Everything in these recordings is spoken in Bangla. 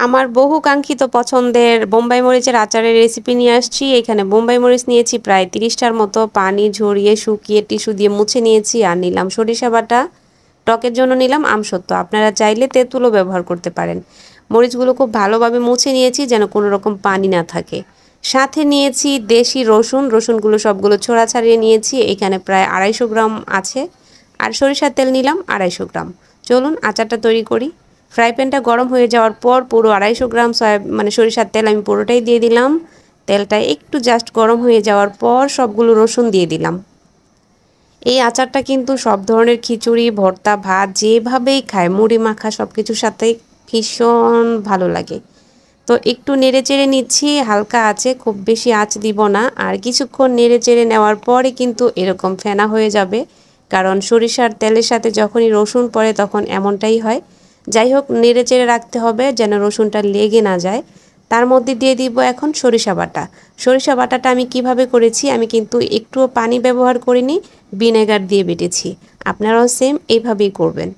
আমার বহু কাঙ্ক্ষিত পছন্দের বোম্বাই মরিচের আচারের রেসিপি নিয়ে আসছি। এখানে বোম্বাই মরিচ নিয়েছি প্রায় 30টার মতো, পানি ঝরিয়ে শুকিয়ে টিস্যু দিয়ে মুছে নিয়েছি। আর নিলাম সরিষা বাটা, টকের জন্য নিলাম আমসত্ব, আপনারা চাইলে তেঁতুলও ব্যবহার করতে পারেন। মরিচগুলো খুব ভালোভাবে মুছে নিয়েছি যেন কোনো রকম পানি না থাকে। সাথে নিয়েছি দেশি রসুন, রসুনগুলো সবগুলো ছোড়া ছাড়িয়ে নিয়েছি, এখানে প্রায় 250 গ্রাম আছে। আর সরিষার তেল নিলাম 250 গ্রাম। চলুন আচারটা তৈরি করি। ফ্রাই প্যানটা গরম হয়ে যাওয়ার পর পুরো 250 গ্রাম সরিষার তেল আমি পুরোটাই দিয়ে দিলাম। তেলটা একটু জাস্ট গরম হয়ে যাওয়ার পর সবগুলো রসুন দিয়ে দিলাম। এই আচারটা কিন্তু সব ধরনের খিচুড়ি, ভর্তা, ভাত যেভাবেই খায়, মুড়ি মাখা সব কিছুর সাথেই ভীষণ ভালো লাগে। তো একটু নেড়ে চেড়ে নিচ্ছি হালকা আঁচে, খুব বেশি আঁচ দিব না। আর কিছুক্ষণ নেড়ে চেড়ে নেওয়ার পরে কিন্তু এরকম ফেনা হয়ে যাবে, কারণ সরিষার তেলের সাথে যখনই রসুন পড়ে তখন এমনটাই হয়। যাই হোক, নেড়ে চেড়ে রাখতে হবে যেন রসুনটা লেগে না যায়। তার মধ্যে দিয়ে দিব এখন সরিষা বাটা। সরিষা বাটাটা আমি কিভাবে করেছি, আমি কিন্তু একটুও পানি ব্যবহার করিনি, ভিনেগার দিয়ে বেটেছি। আপনারাও সেম এইভাবেই করবেন,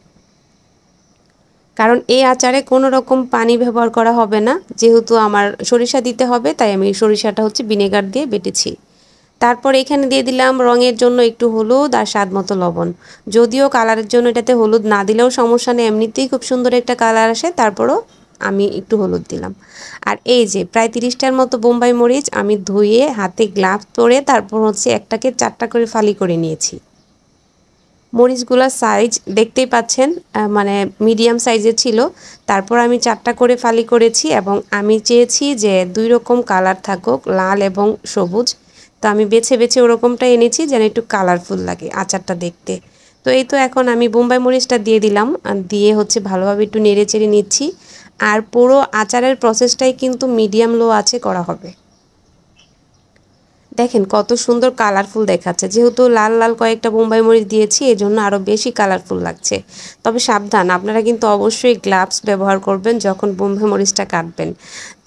কারণ এই আচারে কোনো রকম পানি ব্যবহার করা হবে না। যেহেতু আমার সরিষা দিতে হবে, তাই আমি সরিষাটা হচ্ছে ভিনেগার দিয়ে বেটেছি। তারপর এখানে দিয়ে দিলাম রঙের জন্য একটু হলুদ আর স্বাদ মতো লবণ। যদিও কালারের জন্য এটাতে হলুদ না দিলেও সমস্যা নেই, এমনিতেই খুব সুন্দর একটা কালার আসে, তারপরও আমি একটু হলুদ দিলাম। আর এই যে প্রায় 30টার মতো বোম্বাই মরিচ আমি ধুয়ে হাতে গ্লাভস পরে তারপর হচ্ছে একটাকে 4টা করে ফালি করে নিয়েছি। মরিচগুলোর সাইজ দেখতেই পাচ্ছেন, মানে মিডিয়াম সাইজের ছিল। তারপর আমি 4টা করে ফালি করেছি এবং আমি চেয়েছি যে 2 রকম কালার থাকুক, লাল এবং সবুজ। তো আমি বেছে বেছে ওরকমটা এনেছি যেন একটু কালারফুল লাগে আচারটা দেখতে। তো এই তো এখন আমি বোম্বাই মরিচটা দিয়ে দিলাম, দিয়ে হচ্ছে ভালোভাবে একটু নেড়ে চেড়ে নিচ্ছি। আর পুরো আচারের প্রসেসটাই কিন্তু মিডিয়াম লো আঁচে করা হবে। দেখেন কত সুন্দর কালারফুল দেখাচ্ছে, যেহেতু লাল লাল কয়েকটা বোম্বাই মরিচ দিয়েছি এজন্য আরও বেশি কালারফুল লাগছে। তবে সাবধান, আপনারা কিন্তু অবশ্যই গ্লাভস ব্যবহার করবেন যখন বোম্বাই মরিচটা কাটবেন।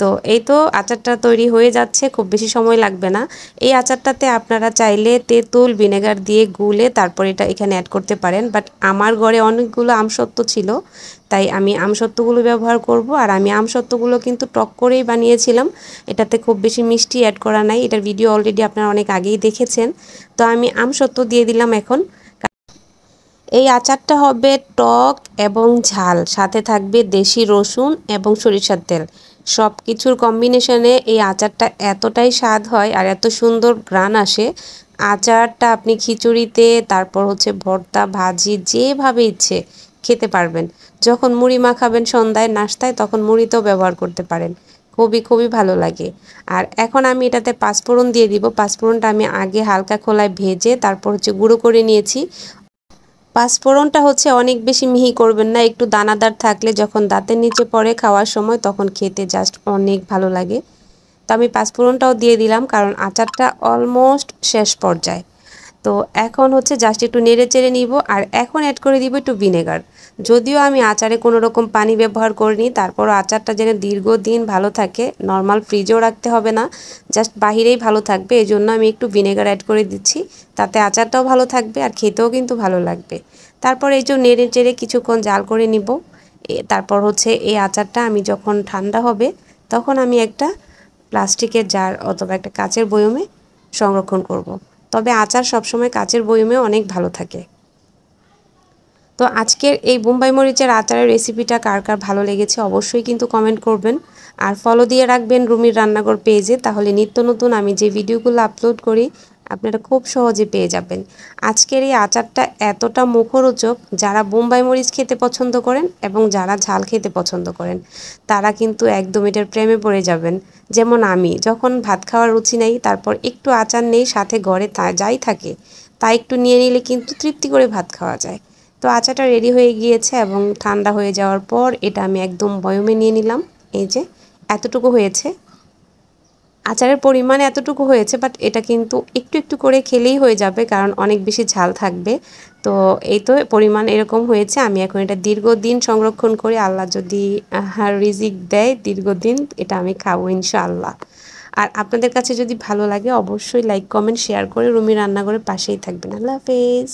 তো এই তো আচারটা তৈরি হয়ে যাচ্ছে, খুব বেশি সময় লাগবে না। এই আচারটাতে আপনারা চাইলে তেঁতুল ভিনেগার দিয়ে গুলে তারপর এটা এখানে অ্যাড করতে পারেন, বাট আমার ঘরে অনেকগুলো আমসত্ত্ব ছিল, তাই আমি আমসত্ত্বগুলো ব্যবহার করব। আর আমি আমসত্ত্বগুলো কিন্তু টক করেই বানিয়েছিলাম, এটাতে খুব বেশি মিষ্টি অ্যাড করা নাই। এটার ভিডিও অলরেডি আপনারা অনেক আগেই দেখেছেন। তো আমি আমসত্ত্ব দিয়ে দিলাম এখন। এই আচারটা হবে টক এবং ঝাল, সাথে থাকবে দেশি রসুন এবং সরিষার তেল। সব কিছুর কম্বিনেশনে এই আচারটা এতটাই স্বাদ হয় আর এত সুন্দর ঘ্রাণ আসে। আচারটা আপনি খিচুড়িতে, তারপর হচ্ছে ভর্তা, ভাজি যেভাবে ইচ্ছে খেতে পারবেন। যখন মুড়ি মাখাবেন সন্ধ্যায় নাস্তায়, তখন মুড়িতেও ব্যবহার করতে পারেন। খুবই খুবই ভালো লাগে। আর এখন আমি এটাতে পাঁচফোড়ন দিয়ে দিব। পাঁচফোড়নটা আমি আগে হালকা খোলায় ভেজে তারপর হচ্ছে গুঁড়ো করে নিয়েছি। পাঁচফোড়নটা হচ্ছে অনেক বেশি মিহি করবেন না, একটু দানাদার থাকলে যখন দাঁতের নিচে পড়ে খাওয়ার সময় তখন খেতে জাস্ট অনেক ভালো লাগে। তো আমি পাঁচফোড়নটাও দিয়ে দিলাম, কারণ আচারটা অলমোস্ট শেষ পর্যায়ে। তো এখন হচ্ছে জাস্ট একটু নেড়ে চেড়ে নিব। আর এখন অ্যাড করে দিব একটু ভিনেগার। যদিও আমি আচারে কোনো রকম পানি ব্যবহার করিনি, তারপরও আচারটা যেন দীর্ঘদিন ভালো থাকে, নর্মাল ফ্রিজেও রাখতে হবে না, জাস্ট বাহিরেই ভালো থাকবে, এই জন্য আমি একটু ভিনেগার অ্যাড করে দিচ্ছি। তাতে আচারটাও ভালো থাকবে আর খেতেও কিন্তু ভালো লাগবে। তারপর এই যে নেড়ে চেড়ে কিছুক্ষণ জাল করে নিব। তারপর হচ্ছে এই আচারটা আমি যখন ঠান্ডা হবে তখন আমি একটা প্লাস্টিকের জার অথবা একটা কাচের বয়মে সংরক্ষণ করব। তবে আচার সবসময় কাচের বয়মে অনেক ভালো থাকে। তো আজকের এই বোম্বাই মরিচের আচারের রেসিপিটা কার কার ভালো লেগেছে অবশ্যই কিন্তু কমেন্ট করবেন। আর ফলো দিয়ে রাখবেন রুমির রান্নাঘর পেজে, তাহলে নিত্য নতুন আমি যে ভিডিওগুলো আপলোড করি আপনারা খুব সহজে পেয়ে যাবেন। আজকের এই আচারটা এতটা মুখরোচক, যারা বোম্বাই মরিচ খেতে পছন্দ করেন এবং যারা ঝাল খেতে পছন্দ করেন তারা কিন্তু একদম এটার প্রেমে পড়ে যাবেন। যেমন আমি যখন ভাত খাওয়ার রুচি নেই, তারপর একটু আচার নেই, সাথে ঘরে যাই থাকে তা একটু নিয়ে নিলে কিন্তু তৃপ্তি করে ভাত খাওয়া যায়। তো আচারটা রেডি হয়ে গিয়েছে এবং ঠান্ডা হয়ে যাওয়ার পর এটা আমি একদম বয়মে নিয়ে নিলাম। এই যে এতটুকু হয়েছে, আচারের পরিমাণ এতটুকু হয়েছে, বাট এটা কিন্তু একটু একটু করে খেলেই হয়ে যাবে, কারণ অনেক বেশি ঝাল থাকবে। তো এই তো পরিমাণ এরকম হয়েছে। আমি এখন এটা দীর্ঘদিন সংরক্ষণ করে, আল্লাহ যদি রিজিক দেয় দীর্ঘদিন, এটা আমি খাবো ইনশাআল্লাহ। আর আপনাদের কাছে যদি ভালো লাগে অবশ্যই লাইক কমেন্ট শেয়ার করে রুমি রান্নাঘরের পাশেই থাকবেন। আল্লাহ হাফেজ।